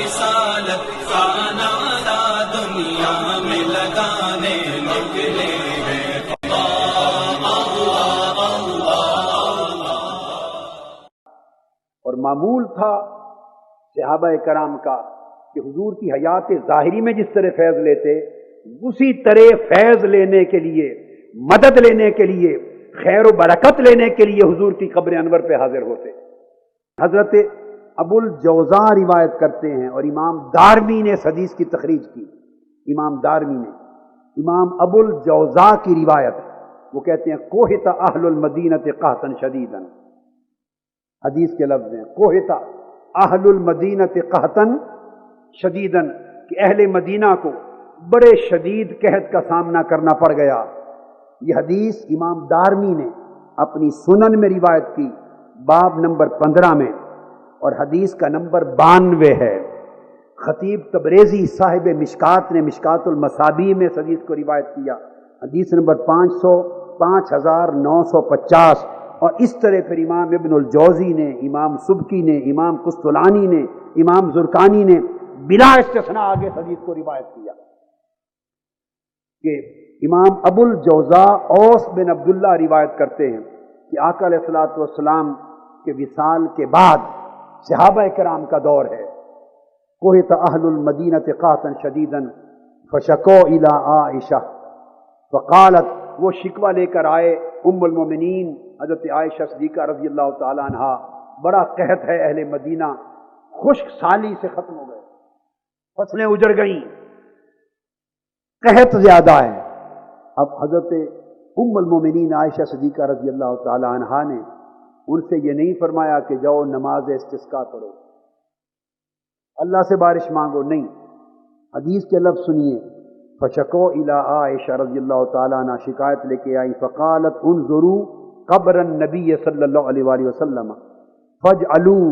رسالت کا نعرہ دنیا میں لگانے نکلے ہیں۔ اور معمول تھا صحابہ کرام کا کہ حضور کی حیات ظاہری میں جس طرح فیض لیتے، اسی طرح فیض لینے کے لیے، مدد لینے کے لیے، خیر و برکت لینے کے لیے حضور کی قبر انور پہ حاضر ہوتے۔ حضرت ابو الجوزاء روایت کرتے ہیں، اور امام دارمی نے اس حدیث کی تخریج کی۔ امام دارمی نے امام ابو الجوزاء کی روایت، وہ کہتے ہیں کوہت اہل المدینۃ قحطا شدیدا، حدیث کے لفظ ہیں کوہت اہل المدینۃ قحطا شدیدا، کہ اہل مدینہ کو بڑے شدید قحط کا سامنا کرنا پڑ گیا۔ یہ حدیث امام دارمی نے اپنی سنن میں روایت کی، باب نمبر 15 میں، اور حدیث کا نمبر 92 ہے۔ خطیب تبریزی صاحب مشکات نے مشکات المصابیح میں اس حدیث کو روایت کیا، حدیث نمبر 5950، اور اس طرح پھر امام ابن الجوزی نے، امام سبکی نے، امام قسطلانی نے، امام زرقانی نے بلا استثناء آگے اس حدیث کو روایت کیا کہ امام ابو الجوزاء اوس بن عبداللہ روایت کرتے ہیں کہ آقا علیہ الصلوۃ والسلام کے وصال کے بعد صحابہ کرام کا دور ہے۔ کوہت اہل المدینۃ قحطا شدیدا فشکوا الی عائشہ فقالت، وہ شکوہ لے کر آئے ام المومنین حضرت عائشہ صدیقہ رضی اللہ تعالی عنہا، بڑا قحط ہے اہل مدینہ، خشک سالی سے ختم ہو گئے، فصلیں اجڑ گئیں، قحط زیادہ ہے۔ اب حضرت ام المومنین عائشہ صدیقہ رضی اللہ تعالی عنہا نے ان سے یہ نہیں فرمایا کہ جاؤ نماز استسقاء کرو، اللہ سے بارش مانگو، نہیں، حدیث کے لفظ سنیے، فشکوا الی عائشہ رضی اللہ تعالی عنہ، شکایت لے کے آئی، فقالت انظروا قبر النبی صلی اللہ علیہ وآلہ وسلم فاجعلوا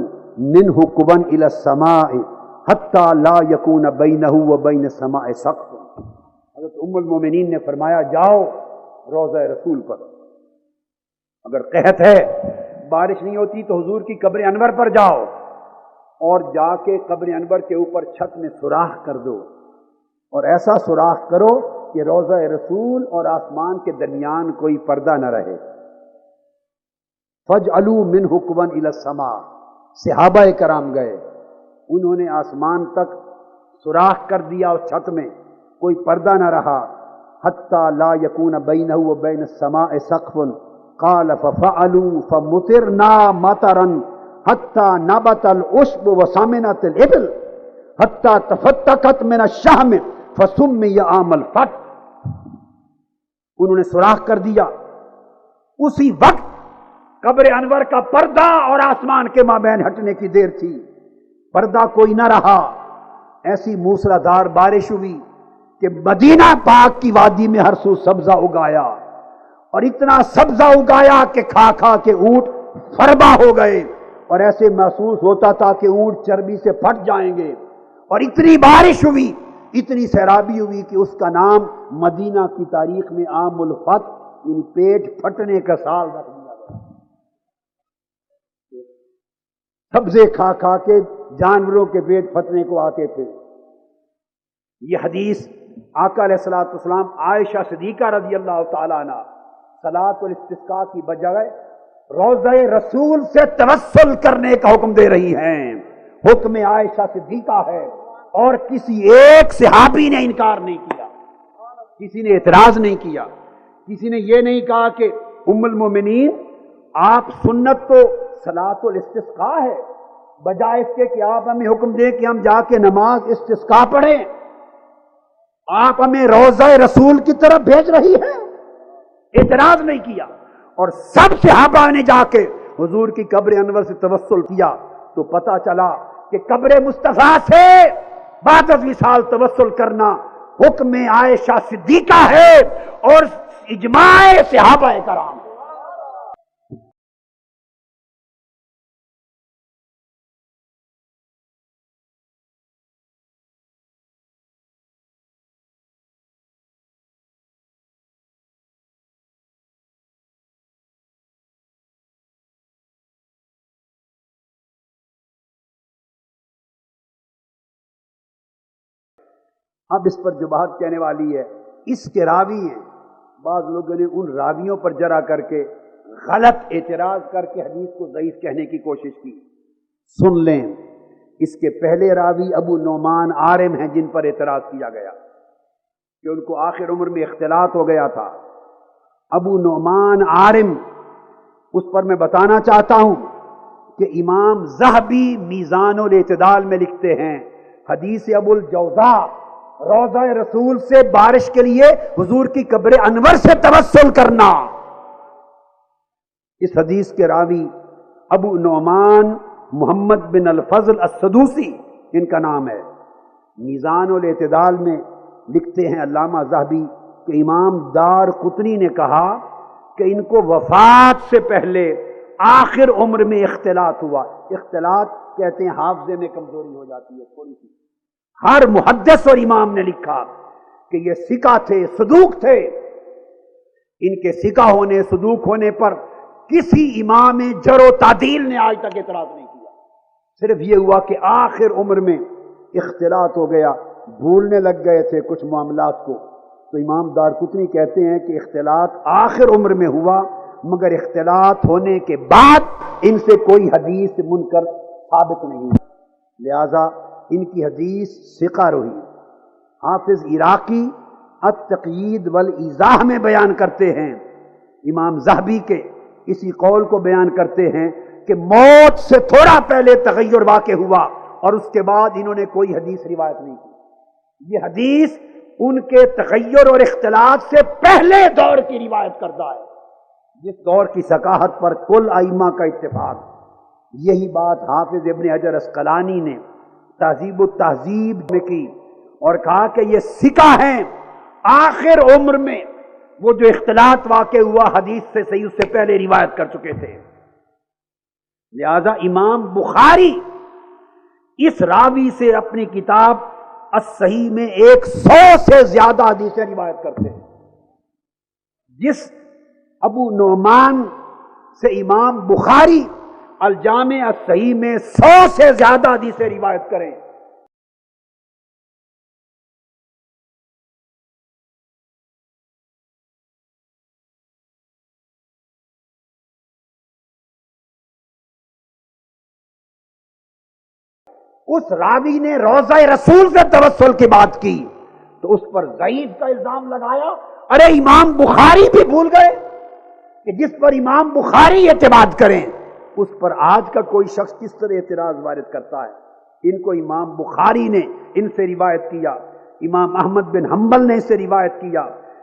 منہ قبا الی السماء حتی لا یکون بینہ وبین السماء سقف۔ حضرت ام المومنین نے فرمایا جاؤ روضہ رسول پر، اگر قحط ہے، بارش نہیں ہوتی تو حضور کی قبر انور پر جاؤ، اور جا کے قبر انور کے اوپر چھت میں سوراخ کر دو، اور ایسا سوراخ کرو کہ روضہ رسول اور آسمان کے درمیان کوئی پردہ نہ رہے۔ فَاجْعَلُوا مِنْهُ قُبًا إِلَى السَّمَاءِ، صحابہ کرام گئے، انہوں نے آسمان تک سوراخ کر دیا، اس چھت میں کوئی پردہ نہ رہا، حَتَّى لَا يَكُونَ بَيْنَهُ وَبَيْنَ السَّمَاءِ سَقْفٌ، قال ففعلوا فمطرنا مطرا حتى نبت العشب وسمنت الابل حتى تفتقت من الشحم فسمي عام الفتح۔ انہوں نے سوراخ کر دیا، اسی وقت قبر انور کا پردہ اور آسمان کے مابین ہٹنے کی دیر تھی، پردہ کوئی نہ رہا، ایسی موسلادھار بارش ہوئی کہ مدینہ پاک کی وادی میں ہر سو سبزہ اگایا، اور اتنا سبزہ اگایا کہ کھا کھا کے اونٹ فربا ہو گئے، اور ایسے محسوس ہوتا تھا کہ اونٹ چربی سے پھٹ جائیں گے، اور اتنی بارش ہوئی، اتنی سیرابی ہوئی کہ اس کا نام مدینہ کی تاریخ میں عام الفتح، یعنی پیٹ پھٹنے کا سال رکھ دیا گیا۔ سبزے کھا کھا کے جانوروں کے پیٹ پھٹنے کو آتے تھے۔ یہ حدیث آقا علیہ الصلوۃ والسلام عائشہ صدیقہ رضی اللہ تعالی عنہ صلاۃ الاستسقاء کی بجائے روضہ رسول سے توسل کرنے کا حکم دے رہی ہیں۔ حکم عائشہ صدیقہ ہے، اور کسی ایک صحابی نے انکار نہیں کیا، کسی نے اعتراض نہیں کیا، کسی نے یہ نہیں کہا کہ ام المومنین آپ سنت تو صلاۃ الاستسقاء ہے، بجائے اس کے کہ آپ ہمیں حکم دیں کہ ہم جا کے نماز استسقاء پڑھیں، آپ ہمیں روضہ رسول کی طرف بھیج رہی ہیں، اعتراض نہیں کیا۔ اور سب صحابہ نے جا کے حضور کی قبر انور سے توسل کیا، تو پتہ چلا کہ قبر مصطفیٰ سے بعد از وصال توسل کرنا حکم عائشہ صدیقہ ہے، اور اجماع صحابہ کرام۔ اب اس پر جو بات کہنے والی ہے، اس کے راوی ہیں، بعض لوگوں نے ان راویوں پر جرا کر کے غلط اعتراض کر کے حدیث کو ضعیف کہنے کی کوشش کی۔ سن لیں، اس کے پہلے راوی ابو نعمان عارم ہیں جن پر اعتراض کیا گیا کہ ان کو آخر عمر میں اختلاط ہو گیا تھا۔ ابو نعمان عارم، اس پر میں بتانا چاہتا ہوں کہ امام ذہبی میزان الاعتدال میں لکھتے ہیں، حدیث ابو الجوزاء روضہ رسول سے بارش کے لیے حضور کی قبر انور سے توسل کرنا، اس حدیث کے راوی ابو نعمان محمد بن الفضل السدوسی ان کا نام ہے۔ میزان الاعتدال میں لکھتے ہیں علامہ ذہبی کہ امام دار قطنی نے کہا کہ ان کو وفات سے پہلے آخر عمر میں اختلاط ہوا۔ اختلاط کہتے ہیں حافظے میں کمزوری ہو جاتی ہے تھوڑی سی۔ ہر محدث اور امام نے لکھا کہ یہ ثقہ تھے، صدوق تھے، ان کے ثقہ ہونے صدوق ہونے پر کسی امام جر و تعدیل نے آج تک اعتراض نہیں کیا۔ صرف یہ ہوا کہ آخر عمر میں اختلاط ہو گیا، بھولنے لگ گئے تھے کچھ معاملات کو، تو امام دارقطنی کہتے ہیں کہ اختلاط آخر عمر میں ہوا، مگر اختلاط ہونے کے بعد ان سے کوئی حدیث منکر ثابت نہیں، لہذا ان کی حدیث ثقہ رہی۔ حافظ عراقی التقیید والایضاح میں بیان کرتے ہیں، امام ذہبی کے اسی قول کو بیان کرتے ہیں کہ موت سے تھوڑا پہلے تغیر واقع ہوا اور اس کے بعد انہوں نے کوئی حدیث روایت نہیں کی۔ یہ حدیث ان کے تغیر اور اختلاط سے پہلے دور کی روایت کردہ ہے، جس دور کی ثقافت پر کل ائمہ کا اتفاق۔ یہی بات حافظ ابن حجر عسقلانی نے تہذیب التہذیب میں کی اور کہا کہ یہ ثقہ ہیں، آخر عمر میں وہ جو اختلاط واقع ہوا حدیث سے صحیح اس سے پہلے روایت کر چکے تھے۔ لہذا امام بخاری اس راوی سے اپنی کتاب الصحیح میں 100 سے زیادہ حدیثیں روایت کرتے ہیں۔ جس ابو نعمان سے امام بخاری الجامع الصحیح میں 100 سے زیادہ حدیثیں روایت کریں، اس راوی نے روضہ رسول سے توسل کی بات کی تو اس پر ضعیف کا الزام لگایا۔ ارے امام بخاری بھی بھول گئے کہ جس پر امام بخاری اعتماد کریں اس پر آج کا کوئی شخص کس طرح اعتراض وارد کرتا ہے۔ ان کو امام بخاری نے ان سے روایت کیا، امام احمد بن حنبل نے ان سے روایت کیا،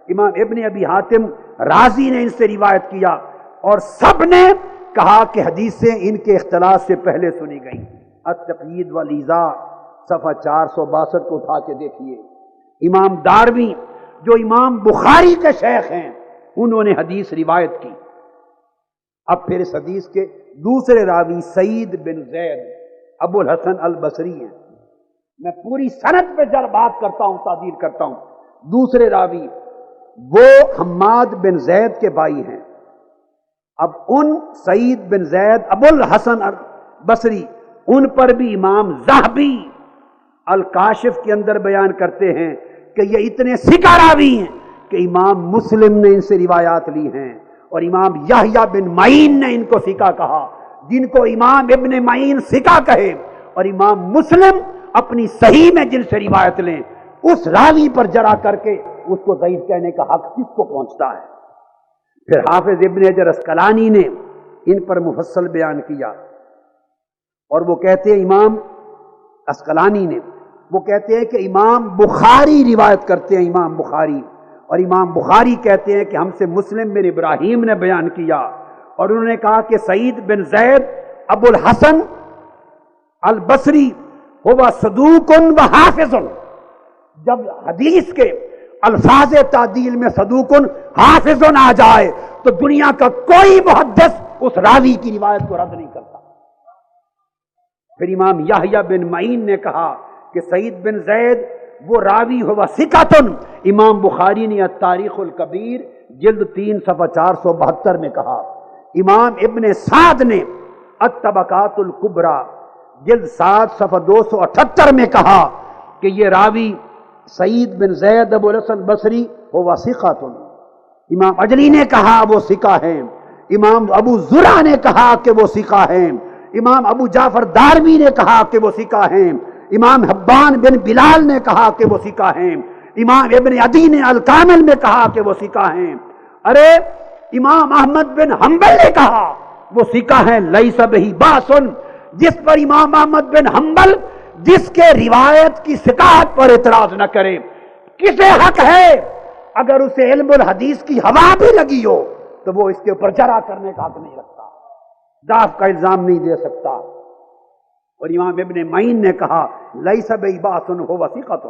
امام ابن ابی حاتم رازی نے ان سے روایت کیا، اور سب نے کہا کہ حدیثیں ان کے اختلاط سے پہلے سنی گئیں۔ التقیید والایضاح صفحہ 462 کو اٹھا کے دیکھیے۔ امام داروی جو امام بخاری کے شیخ ہیں انہوں نے حدیث روایت کی۔ اب پھر اس حدیث کے دوسرے راوی سعید بن زید ابو الحسن البصری ہیں۔ میں پوری سند پہ جب بات کرتا ہوں تعدیل کرتا ہوں۔ دوسرے راوی وہ حماد بن زید کے بھائی ہیں۔ اب ان سعید بن زید ابو الحسن البصری ان پر بھی امام ذہبی الکاشف کے اندر بیان کرتے ہیں کہ یہ اتنے ثقہ راوی ہیں کہ امام مسلم نے ان سے روایات لی ہیں، اور امام یحییٰ بن معین نے ان کو ثقہ کہا، جن کو امام ابن معین ثقہ کہے، اور امام مسلم اپنی صحیح میں جن سے روایت لیں اس راوی پر جرا کر کے اس کو ضعیف کہنے کا حق کس کو پہنچتا ہے؟ پھر حافظ ابن حجر عسقلانی نے ان پر مفصل بیان کیا، اور وہ کہتے ہیں امام عسقلانی نے وہ کہتے ہیں کہ امام بخاری روایت کرتے ہیں، امام بخاری، اور امام بخاری کہتے ہیں کہ ہم سے مسلم بن ابراہیم نے بیان کیا، اور انہوں نے کہا کہ سعید بن زید ابو الحسن البصری ہوا صدوق و حافظ۔ جب حدیث کے الفاظ تعدیل میں صدوق حافظ آ جائے تو دنیا کا کوئی محدث اس راوی کی روایت کو رد نہیں کرتا۔ پھر امام یحییٰ بن معین نے کہا کہ سعید بن زید وہ راوی ہوا ثقۃ۔ امام بخاری نے التاریخ الکبیر جلد 3 صفحہ 472 میں کہا۔ امام ابن سعد نے الطبقات الکبریٰ جلد 7 صفحہ 278 میں کہا کہ یہ راوی سعید بن زید ابو الحسن بصری وہ وثیقۃ، امام اجلی نے کہا وہ ثقہ ہیں، امام ابو زرع نے کہا کہ وہ ثقہ ہیں، امام ابو جعفر دارمی نے کہا کہ وہ ثقہ ہیں، امام حبان بن بلال نے کہا کہ وہ ثقہ ہیں، امام ابن عدی نے الکامل میں کہا کہ وہ ثقہ ہیں، ارے امام احمد بن حنبل نے کہا وہ ثقہ ہیں، لیس بہ باس، جس پر امام احمد بن حنبل جس کے روایت کی ثقات پر اعتراض نہ کرے، کسے حق ہے اگر اسے علم الحدیث کی ہوا بھی لگی ہو تو وہ اس کے اوپر جرح کرنے کا حق نہیں رکھتا، ضعف کا الزام نہیں دے سکتا۔ اور امام ابن معین نے کہا لیس بہ باس هو ثقۃ،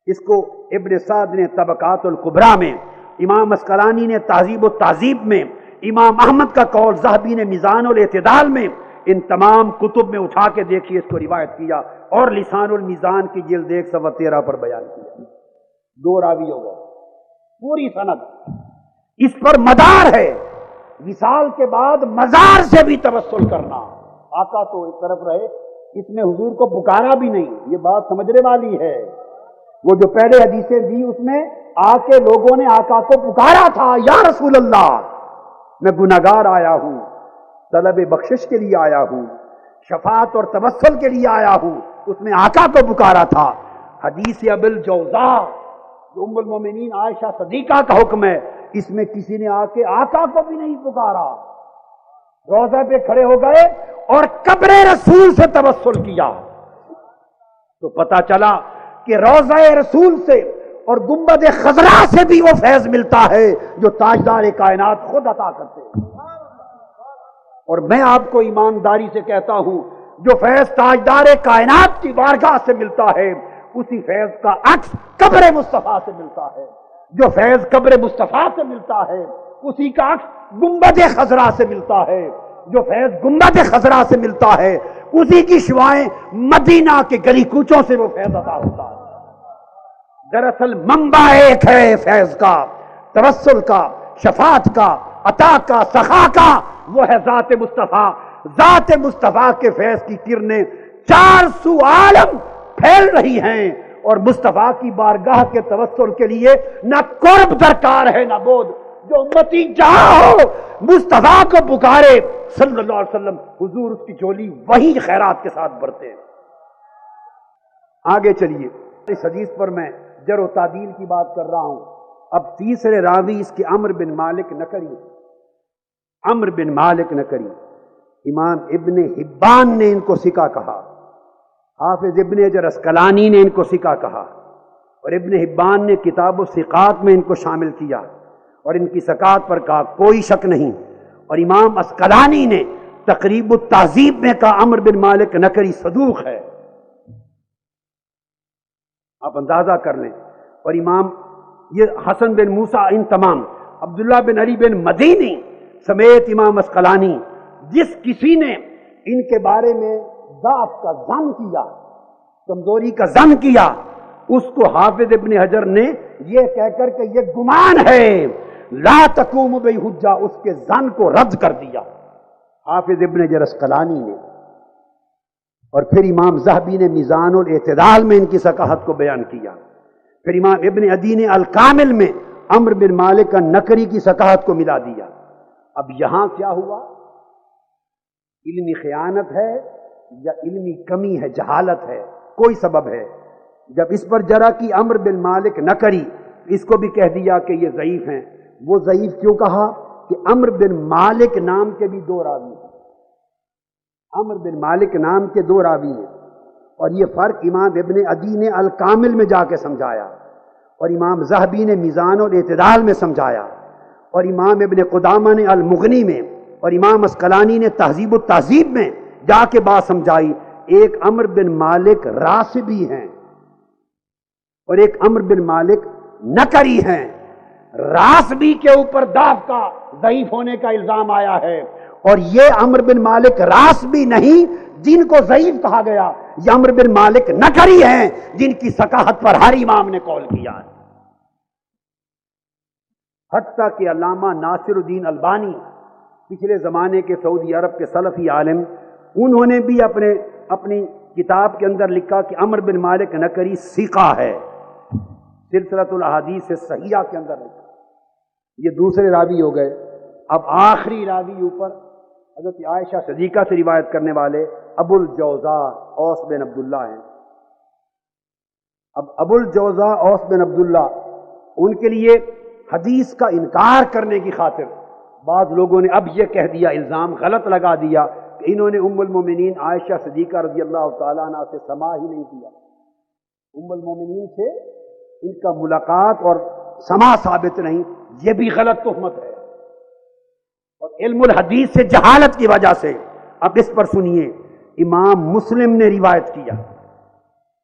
اس کو ابن سعد نے طبقات الکبریٰ میں، امام اسقلانی نے تہذیب و تہذیب میں، امام احمد کا قول ذہبی نے میزان الاعتدال میں، ان تمام کتب میں اٹھا کے دیکھیے اس کو روایت کیا، اور لسان الميزان کی جلد 113 پر بیان کیا، 2 راوی ہو گئے، پوری سند اس پر مدار ہے۔ وصال کے بعد مزار سے بھی توسل کرنا، آقا تو ایک طرف رہے، اس میں حضور کو پکارا بھی نہیں، یہ بات سمجھنے والی ہے۔ وہ جو پہلے حدیثیں دی اس میں آ کے لوگوں نے آقا کو پکارا تھا، یا رسول اللہ میں گناہگار آیا ہوں، طلب بخشش کے لیے آیا ہوں، شفاعت اور توسل کے لیے آیا ہوں، اس میں آقا کو پکارا تھا۔ حدیث ابی الجوزاء جو ام المومنین عائشہ صدیقہ کا حکم ہے، اس میں کسی نے آ کے آقا کو بھی نہیں پکارا، روضہ پہ کھڑے ہو گئے اور قبر رسول سے توسل کیا، تو پتہ چلا کہ روضہ رسول سے اور گنبد خضرا سے بھی وہ فیض ملتا ہے جو تاجدار کائنات خود عطا کرتے ہیں۔ اور میں آپ کو ایمانداری سے کہتا ہوں جو فیض تاجدار کائنات کی بارگاہ سے ملتا ہے اسی فیض کا عکس قبر مصطفیٰ سے ملتا ہے، جو فیض قبر مصطفیٰ سے ملتا ہے اسی کا عکس گنبد خضرا سے ملتا ہے، جو فیض گنبد خضرا سے ملتا ہے اسی کی شعائیں مدینہ کے گلی کوچوں سے وہ فیض عطا ہوتا ہے۔ دراصل منبع ایک ہے فیض کا، توسل کا، شفاعت کا، عطا کا، سخا کا، وہ ہے ذات مصطفیٰ۔ ذات مصطفیٰ کے فیض کی کرنیں 400 عالم پھیل رہی ہیں، اور مصطفیٰ کی بارگاہ کے توسل کے لیے نہ قرب درکار ہے نہ بود، جو امتی جہاں ہو مصطفیٰ کو پکارے صلی اللہ علیہ وسلم، حضور اس کی جھولی وہی خیرات کے ساتھ بھرتے ہیں۔ آگے چلیے، اس حدیث پر میں جر و تعدیل کی بات کر رہا ہوں۔ اب تیسرے راوی اس کے عمرو بن مالک نکری، عمرو بن مالک نکری، امام ابن حبان نے ان کو ثقہ کہا، حافظ ابن حجر اسقلانی نے ان کو ثقہ کہا، اور ابن حبان نے کتاب الثقات میں ان کو شامل کیا اور ان کی ثقات پر کہا کوئی شک نہیں، اور امام اسقلانی نے تقریب التہذیب میں کہا عمرو بن مالک نکری صدوق ہے، آپ اندازہ کر لیں۔ اور امام یہ حسن بن موسیٰ، ان تمام، عبداللہ بن علی بن مدینی سمیت امام اسقلانی، جس کسی نے ان کے بارے میں ضعف کا ظن کیا، کمزوری کا ظن کیا، اس کو حافظ ابن حجر نے یہ کہہ کر کہ یہ گمان ہے لا تقوم بہ حجہ، اس کے ظن کو رد کر دیا حافظ ابن حجر اسقلانی نے۔ اور پھر امام ذہبی نے میزان الاعتدال میں ان کی ثقافت کو بیان کیا، پھر امام ابن عدی نے الکامل میں عمرو بن مالک النکری کی ثقافت کو ملا دیا۔ اب یہاں کیا ہوا؟ علمی خیانت ہے یا علمی کمی ہے، جہالت ہے، کوئی سبب ہے؟ جب اس پر جرح کی عمرو بن مالک نکری، اس کو بھی کہہ دیا کہ یہ ضعیف ہیں۔ وہ ضعیف کیوں کہا؟ کہ عمرو بن مالک نام کے بھی 2 راوی ہیں، عمرو بن مالک نام کے 2 راوی ہیں، اور یہ فرق امام ابن عدی نے الکامل میں جا کے سمجھایا، اور امام ذہبی نے میزان الاعتدال میں سمجھایا، اور امام ابن قدامہ نے المغنی میں، اور امام اسقلانی نے تہذیب التہذیب میں جا کے بات سمجھائی۔ ایک عمرو بن مالک راسبی ہیں اور ایک عمرو بن مالک نکری ہیں۔ راسبی کے اوپر ضعف کا، ضعیف ہونے کا الزام آیا ہے، اور یہ عمرو بن مالک راسبی نہیں جن کو ضعیف کہا گیا، یہ عمرو بن مالک نکری ہیں جن کی ثقافت پر ہر امام نے قول کیا ہے۔ حتیٰ کہ علامہ ناصر الدین البانی، پچھلے زمانے کے سعودی عرب کے سلفی عالم، انہوں نے بھی اپنی کتاب کے اندر لکھا کہ عمرو بن مالک نکری ثقہ ہے، سلسلۃ الاحادیث صحیحہ کے اندر لکھا. یہ دوسرے راوی ہو گئے. اب آخری راوی اوپر حضرت عائشہ صدیقہ سے روایت کرنے والے ابو الجوزاء اوس بن عبداللہ ہیں. اب ابو الجوزاء اوس بن عبداللہ، ان کے لیے حدیث کا انکار کرنے کی خاطر بعض لوگوں نے اب یہ کہہ دیا، الزام غلط لگا دیا کہ انہوں نے ام المومنین عائشہ صدیقہ رضی اللہ تعالیٰ عنہ سے سماع ہی نہیں کیا. ام المومنین سے ان کا ملاقات اور سماع ثابت نہیں، یہ بھی غلط تہمت ہے. اور علم الحدیث سے جہالت کی وجہ سے اب اس پر سنیے، امام مسلم نے روایت کیا.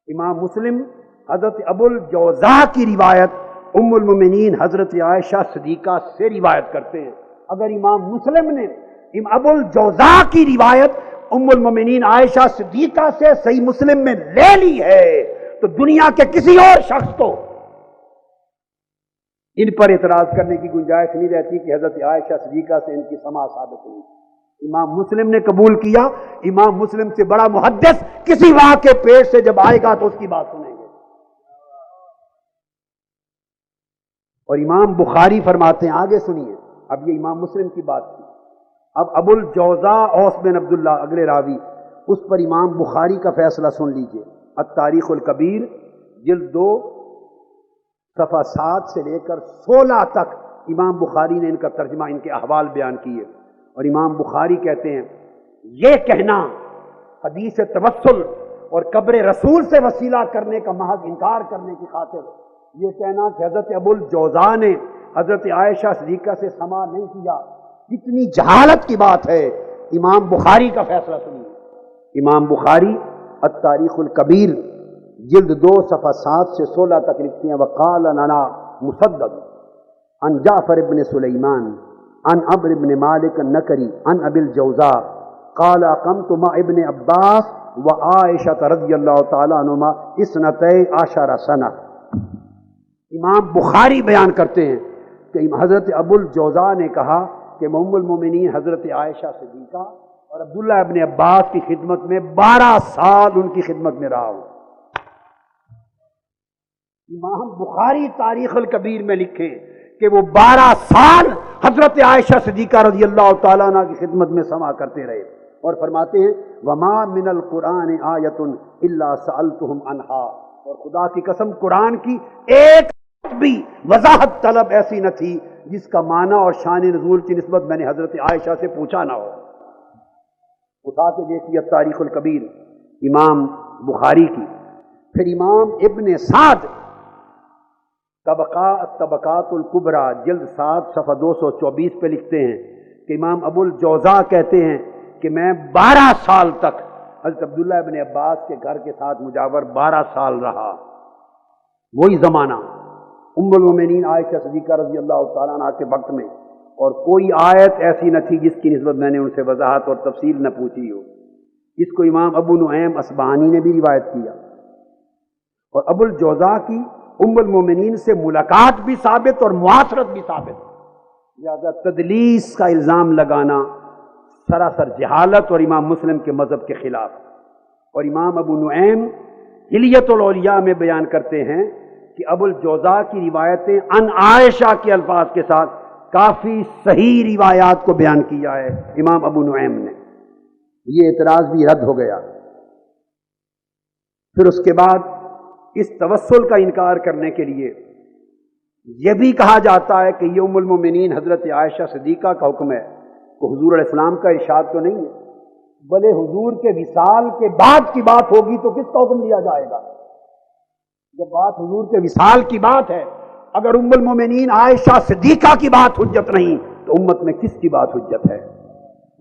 امام مسلم حضرت ابو الجوزاء کی روایت ام المومنین حضرت عائشہ صدیقہ سے روایت کرتے ہیں. اگر امام مسلم نے ابو الجوزاء کی روایت ام المومنین عائشہ صدیقہ سے صحیح مسلم میں لے لی ہے تو دنیا کے کسی اور شخص کو ان پر اعتراض کرنے کی گنجائش نہیں رہتی کہ حضرت عائشہ صدیقہ سے ان کی سماع ثابت ہوئی. امام مسلم نے قبول کیا. امام مسلم سے بڑا محدث کسی واقعے پیش سے جب آئے گا تو اس کی بات سنیں گے. اور امام بخاری فرماتے ہیں، آگے سنیے، اب یہ امام مسلم کی بات تھی. اب ابو الجوزاء اوس بن عبداللہ اگلے راوی، اس پر امام بخاری کا فیصلہ سن لیجئے. التاریخ الکبیر جلد 2 صفحہ 7 سے لے کر 16 تک امام بخاری نے ان کا ترجمہ، ان کے احوال بیان کیے. اور امام بخاری کہتے ہیں یہ کہنا حدیث توسل اور قبر رسول سے وسیلہ کرنے کا محض انکار کرنے کی خاطر یہ کہنا کہ حضرت ابو الجوزاء نے حضرت عائشہ صدیقہ سے سماع نہیں کیا، کتنی جہالت کی بات ہے. امام بخاری کا فیصلہ سنیے. امام بخاری التاریخ الکبیر جلد 2 صفحہ 7 سے 16 تک لکھتے ہیں، وقال لنا مسدد عن جعفر بن سلیمان عن عمرو بن مالک النکری عن ابی الجوزاء قال اقمت مع ابن عباس وعائشہ رضی اللہ تعالی عنہما 12 سنہ. امام بخاری بیان کرتے ہیں کہ حضرت ابو الجوزاء نے کہا کہ میں ام المومنین حضرت عائشہ صدیقہ اور عبداللہ ابن عباس کی خدمت میں 12 سال ان کی خدمت میں رہا ہوں. امام بخاری تاریخ الکبیر میں لکھے کہ وہ 12 سال حضرت عائشہ صدیقہ رضی اللہ تعالیٰ عنہ کی خدمت میں سماع کرتے رہے. اور فرماتے ہیں وما من القرآن آیت الا سألتهم عنہا، اور خدا کی قسم قرآن کی ایک بھی وضاحت طلب ایسی نہ تھی جس کا معنی اور شان نزول کی نسبت میں نے حضرت عائشہ سے پوچھا نہ ہو. اٹھا کے دیکھیے تاریخ الکبیر امام بخاری کی. پھر امام ابن سعد طبقات الکبریٰ جلد 7 صفحہ 224 پہ لکھتے ہیں کہ امام ابو الجوزاء کہتے ہیں کہ میں 12 سال تک حضرت عبداللہ ابن عباس کے گھر کے ساتھ مجاور 12 سال رہا. وہی زمانہ ام المومنین عائشہ صدیقہ رضی اللہ تعالیٰ عنہ کے وقت میں، اور کوئی آیت ایسی نہ تھی جس کی نسبت میں نے ان سے وضاحت اور تفصیل نہ پوچھی ہو. اس کو امام ابو نعیم اصبہانی نے بھی روایت کیا. اور ابو الجوزاء کی ام المومنین سے ملاقات بھی ثابت اور معاشرت بھی ثابت. لہذا تدلیس کا الزام لگانا سراسر جہالت اور امام مسلم کے مذہب کے خلاف. اور امام ابو نعیم حلیت الاولیاء میں بیان کرتے ہیں کہ ابو الجوزاء کی روایتیں ان عائشہ کے الفاظ کے ساتھ کافی صحیح روایات کو بیان کیا ہے امام ابو نعیم نے. یہ اعتراض بھی رد ہو گیا. پھر اس کے بعد اس توسل کا انکار کرنے کے لیے یہ بھی کہا جاتا ہے کہ یہ ام المومنین حضرت عائشہ صدیقہ کا حکم ہے، کہ حضور علیہ السلام کا ارشاد تو نہیں ہے. بھلے حضور کے وصال کے بعد کی بات ہوگی تو کس کا حکم لیا جائے گا؟ جب بات حضور کے وصال کی بات ہے، اگر ام المومنین عائشہ صدیقہ کی بات حجت نہیں تو امت میں کس کی بات حجت ہے؟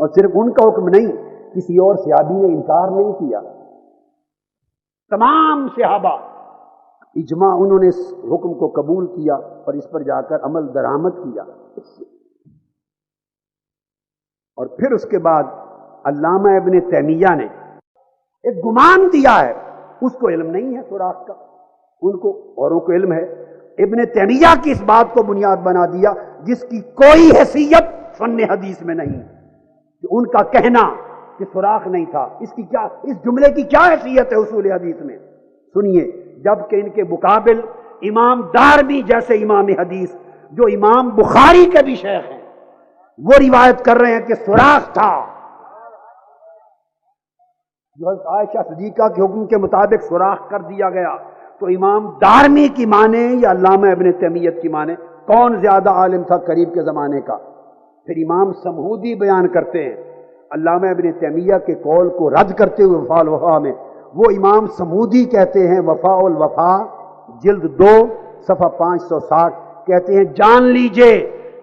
اور صرف ان کا حکم نہیں، کسی اور صحابی نے انکار نہیں کیا. تمام صحابہ اجماع انہوں نے اس حکم کو قبول کیا اور اس پر جا کر عمل درآمد کیا. اور پھر اس کے بعد علامہ ابن تیمیہ نے ایک گمان دیا ہے، اس کو علم نہیں ہے سوراخ کا، ان کو اوروں کو علم ہے. ابن تیمیہ کی اس بات کو بنیاد بنا دیا جس کی کوئی حیثیت فن حدیث میں نہیں، کہ ان کا کہنا کہ سوراخ نہیں تھا، اس جملے کی کیا حیثیت ہے اصول حدیث میں؟ سنیے، جب کہ ان کے مقابل امام دارمی جیسے امام حدیث جو امام بخاری کے بھی شیخ ہیں وہ روایت کر رہے ہیں کہ سوراخ تھا، جو حضرت عائشہ صدیقہ کے حکم کے مطابق سوراخ کر دیا گیا، تو امام دارمی کی مانے یا علامہ ابن تیمیت کی مانے، کون زیادہ عالم تھا قریب کے زمانے کا؟ پھر امام سمہودی بیان کرتے ہیں علامہ ابن تیمیہ کے قول کو رد کرتے ہوئے وفاء الوفا میں، وہ امام سمہودی کہتے ہیں وفاء الوفا جلد 2 صفحہ 560 کہتے ہیں جان لیجئے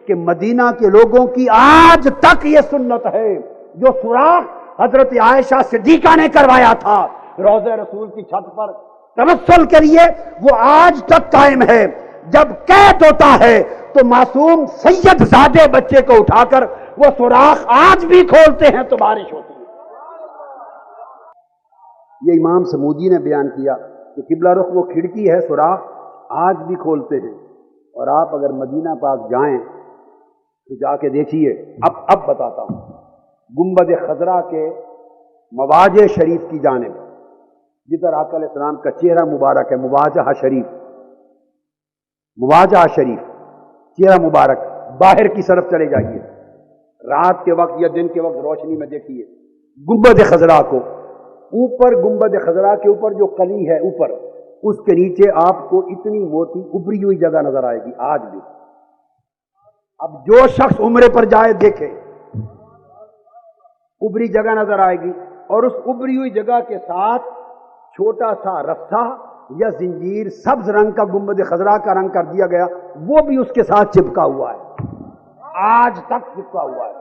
کہ مدینہ کے لوگوں کی آج تک یہ سنت ہے، جو سوراخ حضرت عائشہ صدیقہ نے کروایا تھا روضہ رسول کی چھت پر توسل کے لیے، وہ آج تک قائم ہے۔ جب قید ہوتا ہے تو معصوم سید زادے بچے کو اٹھا کر وہ سوراخ آج بھی کھولتے ہیں تو بارش ہوتی ہے۔ یہ امام سمودی نے بیان کیا کہ قبلہ رخ وہ کھڑکی ہے، سوراخ آج بھی کھولتے ہیں۔ اور آپ اگر مدینہ پاک جائیں تو جا کے دیکھیے، اب بتاتا ہوں، گنبد خضرا کے مواجہ شریف کی جانب جدھر آقا علیہ السلام کا چہرہ مبارک ہے، مواجہ شریف، چہرہ مبارک، باہر کی طرف چلے جائیے، رات کے وقت یا دن کے وقت روشنی میں دیکھیے گنبد خضرا کو، اوپر گنبد خضرا کے اوپر جو کلی ہے اوپر، اس کے نیچے آپ کو اتنی موٹی ابری ہوئی جگہ نظر آئے گی آج بھی۔ اب جو شخص عمرے پر جائے دیکھے، ابری جگہ نظر آئے گی، اور اس ابری ہوئی جگہ کے ساتھ چھوٹا سا رسا یا زنجیر سبز رنگ کا گنبد خضرا کا رنگ کر دیا گیا، وہ بھی اس کے ساتھ چپکا ہوا ہے، آج تک چپکا ہوا ہے۔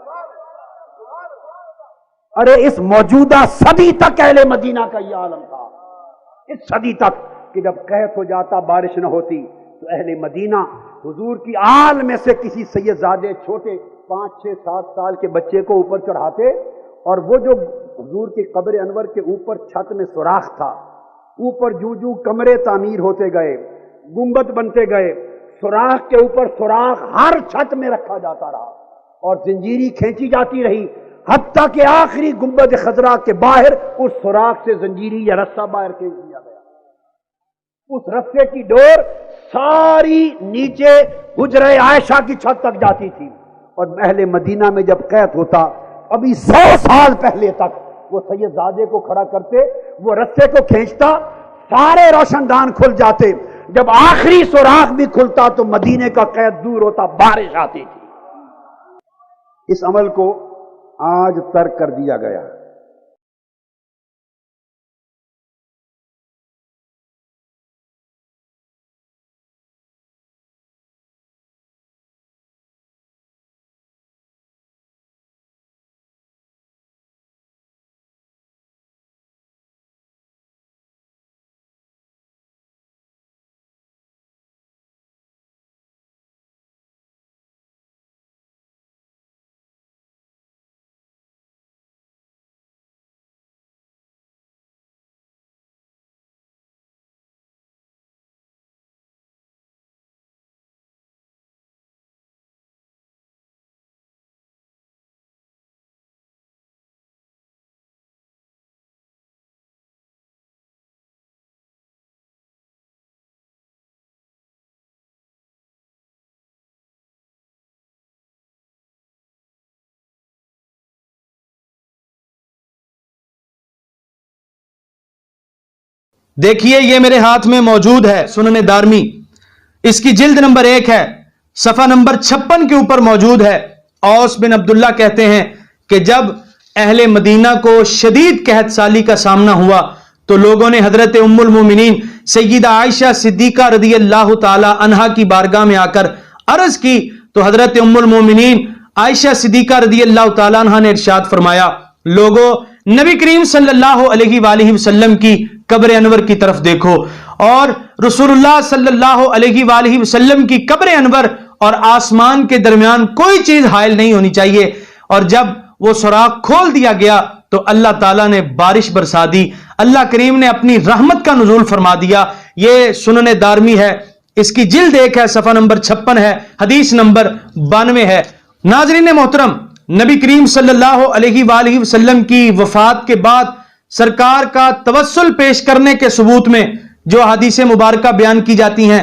ارے اس موجودہ صدی تک اہل مدینہ کا یہ عالم تھا، اس صدی تک کہ جب قحط ہو جاتا، بارش نہ ہوتی، تو اہل مدینہ حضور کی آل میں سے کسی سید زادے چھوٹے 5 6 7 سال کے بچے کو اوپر چڑھاتے، اور وہ جو حضور کی قبر انور کے اوپر چھت میں سوراخ تھا، اوپر جو کمرے تعمیر ہوتے گئے، گنبد بنتے گئے، سوراخ کے اوپر سوراخ ہر چھت میں رکھا جاتا رہا، اور زنجیری کھینچی جاتی رہی، حتیٰ کہ آخری گنبد خضرا کے باہر اس سوراخ سے زنجیری یا رسا باہر کھینچ دیا گیا۔ اس رسے کی ڈور ساری نیچے حجرہ عائشہ کی چھت تک جاتی تھی، اور اہل مدینہ میں جب قحط ہوتا، ابھی 100 سال پہلے تک وہ سید زادے کو کھڑا کرتے، وہ رسے کو کھینچتا، سارے روشن دان کھل جاتے، جب آخری سوراخ بھی کھلتا تو مدینے کا قحط دور ہوتا، بارش آتی تھی۔ اس عمل کو آج ترک کر دیا گیا۔ دیکھیے یہ میرے ہاتھ میں موجود ہے سنن دارمی، اس کی جلد نمبر 1 ہے، صفحہ نمبر 56 کے اوپر موجود ہے۔ اوس بن عبداللہ کہتے ہیں کہ جب اہل مدینہ کو شدید قحط سالی کا سامنا ہوا تو لوگوں نے حضرت ام المومنین سیدہ عائشہ صدیقہ رضی اللہ تعالی عنہا کی بارگاہ میں آ کر عرض کی، تو حضرت ام المومنین عائشہ صدیقہ رضی اللہ تعالی عنہا نے ارشاد فرمایا، لوگوں نبی کریم صلی اللہ علیہ وآلہ وسلم کی قبر انور کی طرف دیکھو، اور رسول اللہ صلی اللہ علیہ وآلہ وسلم کی قبر انور اور آسمان کے درمیان کوئی چیز حائل نہیں ہونی چاہیے۔ اور جب وہ سوراخ کھول دیا گیا تو اللہ تعالیٰ نے بارش برسا دی، اللہ کریم نے اپنی رحمت کا نزول فرما دیا۔ یہ سنن دارمی ہے، اس کی جلد 1 ہے، صفحہ نمبر 56 ہے، حدیث نمبر 92 ہے۔ ناظرین محترم، نبی کریم صلی اللہ علیہ وآلہ وسلم کی وفات کے بعد سرکار کا توسل پیش کرنے کے ثبوت میں جو حدیث مبارکہ بیان کی جاتی ہیں،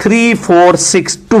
3462,